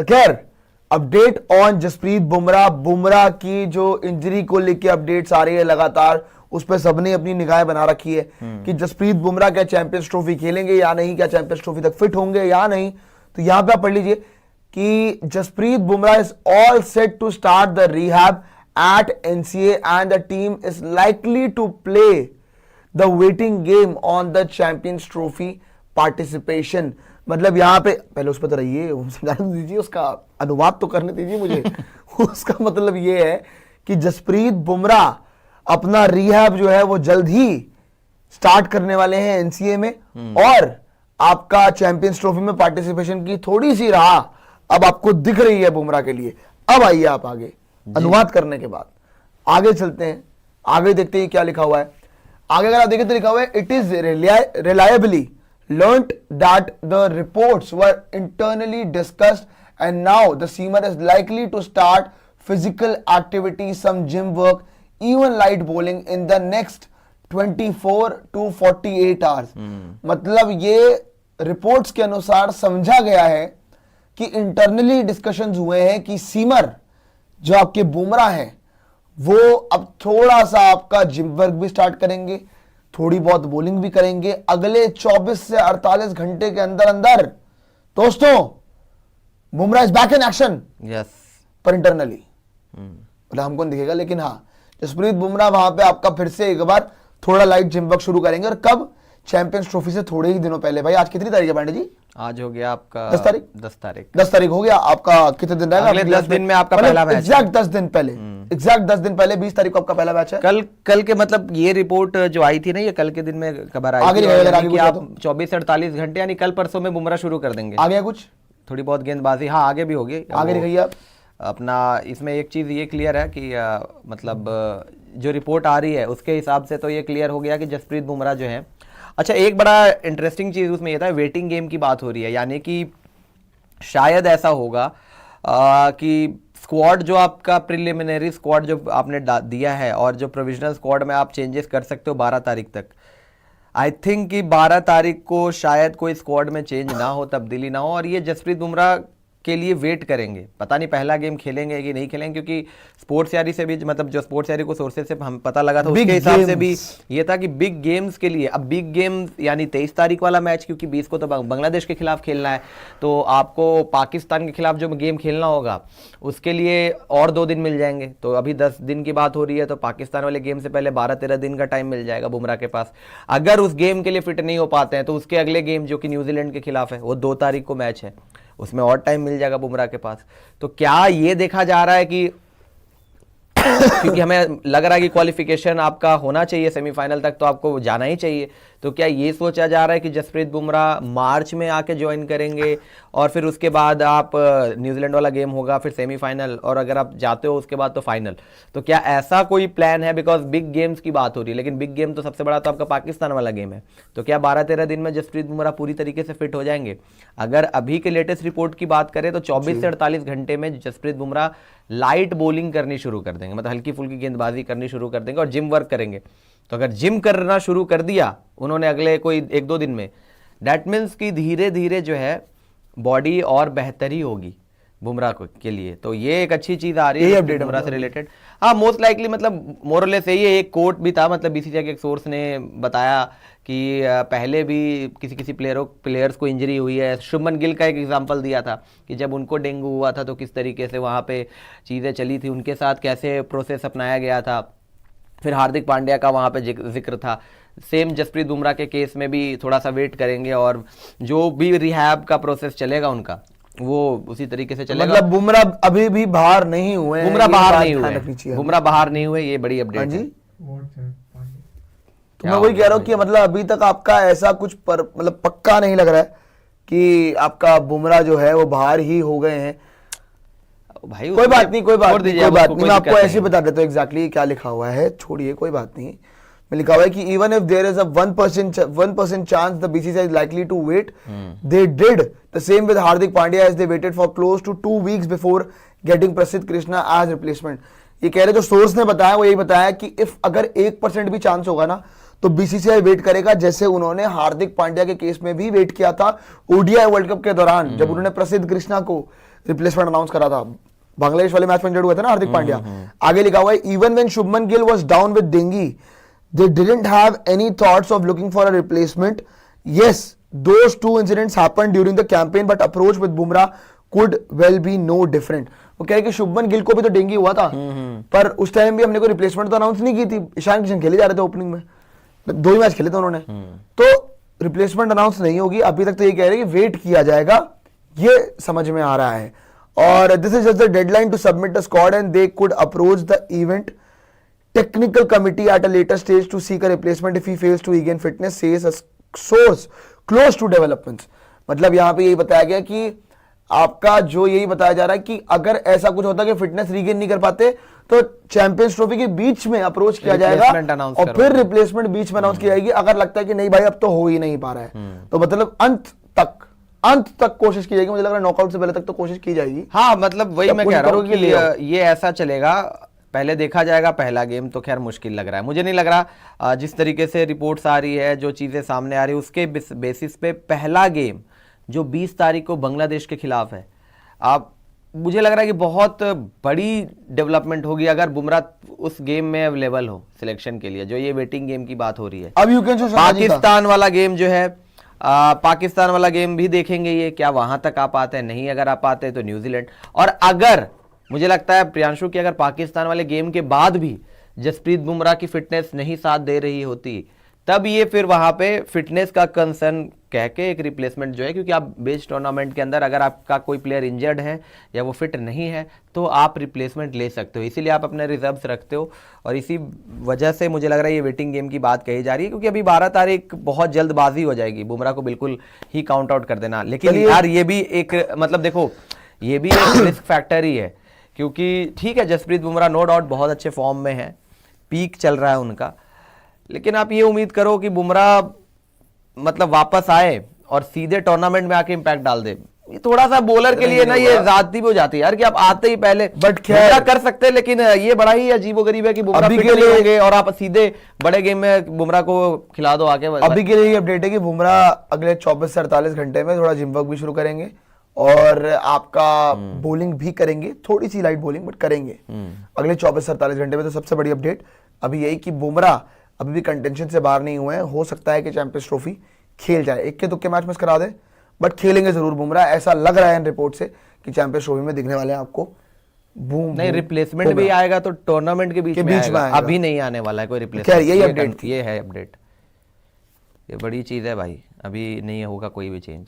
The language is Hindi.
खैर, अपडेट ऑन जसप्रीत बुमराह की जो इंजरी को लेके अपडेट्स आ रही है लगातार, उस पर सबने अपनी निगाहें बना रखी है कि जसप्रीत बुमराह क्या चैंपियंस ट्रॉफी खेलेंगे या नहीं, क्या चैंपियंस ट्रॉफी तक फिट होंगे या नहीं। तो यहां पे आप पढ़ लीजिए कि Jasprit Bumrah is all set to start the rehab at NCA and the team is likely to play the waiting game on the Champions Trophy participation. मतलब यहां पे पहले उस पर तो रहिए, समझाने दीजिए, उसका अनुवाद तो करने दीजिए मुझे। उसका मतलब ये है कि जसप्रीत बुमराह अपना रिहैब जो है वो जल्द ही स्टार्ट करने वाले हैं एनसीए में, और आपका चैंपियंस ट्रॉफी में पार्टिसिपेशन की थोड़ी सी राह अब आपको दिख रही है बुमराह के लिए। अब आइए आप आगे, अनुवाद करने के बाद आगे चलते हैं, आगे देखते हैं क्या लिखा हुआ है। आगे अगर आप देखें तो लिखा हुआ है, it is reliably learnt that the reports were internally discussed and now the seamer is likely to start physical activity, some gym work, even light bowling in the next 24 to 48 hours। मतलब ये रिपोर्ट्स के अनुसार समझा गया है कि इंटरनली डिस्कशंस हुए हैं कि सीमर जो आपके बुमराह हैं वो अब थोड़ा सा आपका जिम वर्क भी स्टार्ट करेंगे, थोड़ी बहुत बॉलिंग भी करेंगे अगले 24 से 48 घंटे के अंदर अंदर। दोस्तों, Bumrah is back in action. Yes, पर इंटरनली मतलब हमको नहीं दिखेगा, लेकिन हाँ, जसप्रीत बुमराह वहां पे आपका फिर से एक बार थोड़ा लाइट जिम वर्क शुरू करेंगे। और कब? चैंपियंस ट्रॉफी से थोड़े ही दिनों पहले। भाई आज कितनी तारीख है पांडे जी? आज हो गया आपका 10 तारीख। 10 तारीख हो गया आपका। कितने दिन रहेगा? अगले 10 दिन में आपका पहला मैच। एग्जैक्ट 10 दिन पहले, एग्जैक्ट 10 दिन पहले 20 तारीख को आपका पहला मैच है। कल के मतलब ये रिपोर्ट जो आई थी ना, ये कल के दिन में खबर आई आगे थी, आगे कि आप 24 से 48 घंटे यानी कल परसों में बुमराह शुरू कर देंगे। आ गया कुछ थोड़ी बहुत गेंदबाजी, हाँ आगे भी होगी। आगे दिखाइए आप अपना। इसमें एक चीज़ ये क्लियर है कि मतलब जो रिपोर्ट आ रही है उसके हिसाब से तो ये क्लियर हो गया कि जसप्रीत बुमराह जो है। अच्छा, एक बड़ा इंटरेस्टिंग चीज़ उसमें ये था, वेटिंग गेम की बात हो रही है, यानी कि शायद ऐसा होगा कि स्क्वाड जो आपका प्रिलिमिनरी स्क्वाड जो आपने दिया है और जो प्रोविजनल स्क्वाड में आप चेंजेस कर सकते हो 12 तारीख तक। आई थिंक कि 12 तारीख को शायद कोई स्क्वाड में चेंज ना हो, तब्दीली ना हो, और ये जसप्रीत बुमराह के लिए वेट करेंगे। पता नहीं पहला गेम खेलेंगे कि नहीं खेलेंगे, क्योंकि स्पोर्ट्स यारी से भी, मतलब जो स्पोर्ट्स यारी को सोर्सेज से हम पता लगा था उसके हिसाब से भी ये था कि बिग गेम्स के लिए, अब बिग गेम्स यानी 23 तारीख वाला मैच, क्योंकि 20 को तो बांग्लादेश के खिलाफ खेलना है, तो आपको पाकिस्तान के खिलाफ जो गेम खेलना होगा उसके लिए और 2 दिन मिल जाएंगे। तो अभी 10 दिन की बात हो रही है, तो पाकिस्तान वाले गेम से पहले 12-13 दिन का टाइम मिल जाएगा बुमराह के पास। अगर उस गेम के लिए फिट नहीं हो पाते हैं तो उसके अगले गेम जो कि न्यूजीलैंड के खिलाफ है वो 2 तारीख को मैच है, उसमें और टाइम मिल जाएगा बुमराह के पास। तो क्या ये देखा जा रहा है कि क्योंकि हमें लग रहा है कि क्वालिफिकेशन आपका होना चाहिए सेमीफाइनल तक, तो आपको जाना ही चाहिए, तो क्या ये सोचा जा रहा है कि जसप्रीत बुमराह मार्च में आके ज्वाइन करेंगे और फिर उसके बाद आप न्यूजीलैंड वाला गेम होगा, फिर सेमीफाइनल, और अगर आप जाते हो उसके बाद तो फाइनल। तो क्या ऐसा कोई प्लान है? बिकॉज बिग गेम्स की बात हो रही है, लेकिन बिग गेम तो सबसे बड़ा तो आपका पाकिस्तान वाला गेम है। तो क्या 12-13 दिन में जसप्रीत बुमराह पूरी तरीके से फिट हो जाएंगे? अगर अभी के लेटेस्ट रिपोर्ट की बात करें तो 24 से 48 घंटे में जसप्रीत बुमराह लाइट बॉलिंग करनी शुरू कर देंगे, मतलब हल्की फुल्की गेंदबाजी करनी शुरू कर देंगे और जिम वर्क करेंगे। तो अगर जिम करना शुरू कर दिया उन्होंने अगले कोई 1-2 दिन में, दैट मीन्स कि धीरे धीरे जो है बॉडी और बेहतरी होगी बुमराह के लिए। तो ये एक अच्छी चीज आ रही है अपडेट बुमराह से रिलेटेड। हाँ, मोस्ट लाइकली मतलब मोरलेस ये एक कोट भी था, मतलब बीसीसीआई के एक सोर्स ने बताया कि पहले भी किसी प्लेयर्स को इंजरी हुई है। शुभमन गिल का एक एग्जांपल दिया था कि जब उनको डेंगू हुआ था तो किस तरीके से वहाँ पे चीज़ें चली थी, उनके साथ कैसे प्रोसेस अपनाया गया था। फिर हार्दिक पांड्या का वहाँ पे जिक्र था। सेम जसप्रीत बुमराह के केस में भी थोड़ा सा वेट करेंगे और जो भी रिहैब का प्रोसेस चलेगा उनका वो उसी तरीके से चलेगा। मतलब बुमराह अभी भी बाहर नहीं हुए, बुमराह बाहर नहीं हुए, ये बड़ी अपडेट है। तो मैं वही कह रहा हूँ कि मतलब अभी तक आपका ऐसा कुछ मतलब पक्का नहीं लग रहा है कि आपका बुमराह जो है वो बाहर ही हो गए हैं। भाई कोई बात नहीं, मैं आपको ऐसे बता देता हूँ एग्जैक्टली क्या लिखा हुआ है, छोड़िए कोई बात नहीं। में लिखा हुआ है कि even if there is a 1% chance the BCCI is likely to wait, they did the same with Hardik Pandya as they waited for close to 2 weeks before getting Prasidh Krishna as replacement. ये कह रहे जो सोर्स ने बताया वो यही बताया कि इफ अगर 1% भी चांस होगा ना तो बीसीसीआई वेट करेगा, जैसे उन्होंने हार्दिक पांड्या के केस में भी वेट किया था ओडीआई वर्ल्ड कप के दौरान, जब उन्होंने प्रसिद्ध कृष्णा को रिप्लेसमेंट अनाउंस करा था, बांग्लादेश वाले मैच में इंजर्ड हुए थे ना हार्दिक पांड्या। आगे लिखा हुआ है even when Shubman Gill was down with dengue they didn't have any thoughts of looking for a replacement. Yes those two incidents happened during the campaign but approach with Bumrah could well be no different. वो कह रहे कि शुभमन गिल को भी तो डेंगी हुआ था, पर उस टाइम भी हमने कोई रिप्लेसमेंट तो अनाउंस नहीं की थी। ईशान किशन खेले जा रहे थे ओपनिंग में, 2 ही मैच खेले थे उन्होंने, तो रिप्लेसमेंट अनाउंस नहीं होगी अभी तक। तो ये कह रहे हैं कि वेट किया जाएगा, ये समझ में आ रहा है। और this is just the deadline to submit the squad and they could approach the event technical committee at a later stage to seek a replacement if he fails to regain fitness, says a source close to developments. मतलब यहां पे यही बताया गया कि आपका जो यही बताया जा रहा है कि अगर ऐसा कुछ होता कि फिटनेस रीगेन नहीं कर पाते तो चैंपियंस ट्रॉफी के बीच में अप्रोच किया जाएगा और फिर रिप्लेसमेंट बीच में अनाउंस की जाएगी। अगर लगता है कि नहीं भाई अब तो हो ही नहीं पा रहा है तो मतलब अंत तक कोशिश की जाएगी। मुझे लग रहा है नॉकआउट से पहले तक तो कोशिश की जाएगी। हाँ मतलब वही मैं कह रहा हूँ कि ये ऐसा चलेगा, पहले देखा जाएगा पहला गेम तो खैर मुश्किल लग रहा है। मुझे नहीं लग रहा, जिस तरीके से रिपोर्ट्स आ रही है, जो चीज़ें सामने आ रही है उसके बेसिस पे पहला गेम जो 20 तारीख को बांग्लादेश के खिलाफ है, आप मुझे लग रहा है कि बहुत बड़ी डेवलपमेंट होगी अगर बुमराह उस गेम में अवेलेबल हो सिलेक्शन के लिए, जो ये वेटिंग गेम की बात हो रही है। अब यू कैन पाकिस्तान वाला गेम जो है, पाकिस्तान वाला गेम भी देखेंगे, ये क्या वहां तक आ पाते हैं, नहीं अगर आ पाते हैं तो न्यूजीलैंड। और अगर मुझे लगता है प्रियांशु कि अगर पाकिस्तान वाले गेम के बाद भी जसप्रीत बुमराह की फिटनेस नहीं साथ दे रही होती तब ये फिर वहां पे फिटनेस का कंसर्न कह के एक रिप्लेसमेंट जो है, क्योंकि आप बेस टूर्नामेंट के अंदर अगर आपका कोई प्लेयर इंजर्ड है या वो फिट नहीं है तो आप रिप्लेसमेंट ले सकते हो, इसीलिए आप अपने रिजर्व्स रखते हो। और इसी वजह से मुझे लग रहा है ये वेटिंग गेम की बात कही जा रही है, क्योंकि अभी 12 तारीख बहुत जल्दबाजी हो जाएगी, बुमराह को बिल्कुल ही काउंट आउट कर देना। लेकिन यार ये भी एक मतलब देखो ये भी एक रिस्क फैक्टर ही है, क्योंकि ठीक है जसप्रीत बुमराह नो डाउट बहुत अच्छे फॉर्म में है, पीक चल रहा है उनका, लेकिन आप ये उम्मीद करो कि बुमराह मतलब वापस आए और सीधे टूर्नामेंट में आके इंपैक्ट डाल दे, ये थोड़ा सा बॉलर के लिए ना ये ज्यादती भी हो जाती है यार कि आप आते ही पहले बट क्या कर सकते हैं, लेकिन ये बड़ा ही अजीबोगरीब है कि बुमराह फिट नहीं होंगे और आप सीधे बड़े गेम में बुमराह को खिला दो आके। अभी के लिए ये अपडेट है कि बुमराह अगले 24 से 48 घंटे में थोड़ा जिम वर्क भी शुरू करेंगे और आपका बॉलिंग भी करेंगे, थोड़ी सी लाइट बॉलिंग बट करेंगे अगले 24 से 48 घंटे में। तो सबसे बड़ी अपडेट अभी यही कि बुमराह अभी भी कंटेंशन से बाहर नहीं हुए हैं, हो सकता है कि चैंपियंस ट्रॉफी खेल जाए, एक के तुक्के मैच मिस करा दे बट खेलेंगे जरूर बुमराह, ऐसा लग रहा है इन रिपोर्ट से कि चैंपियंस ट्रॉफी में दिखने वाले हैं आपको। नहीं रिप्लेसमेंट भी आएगा तो टूर्नामेंट के बीच में आएगा, अभी नहीं आने वाला है कोई रिप्लेसमेंट। यही अपडेट ये है अपडेट, ये बड़ी चीज है भाई, अभी नहीं होगा कोई भी चेंज।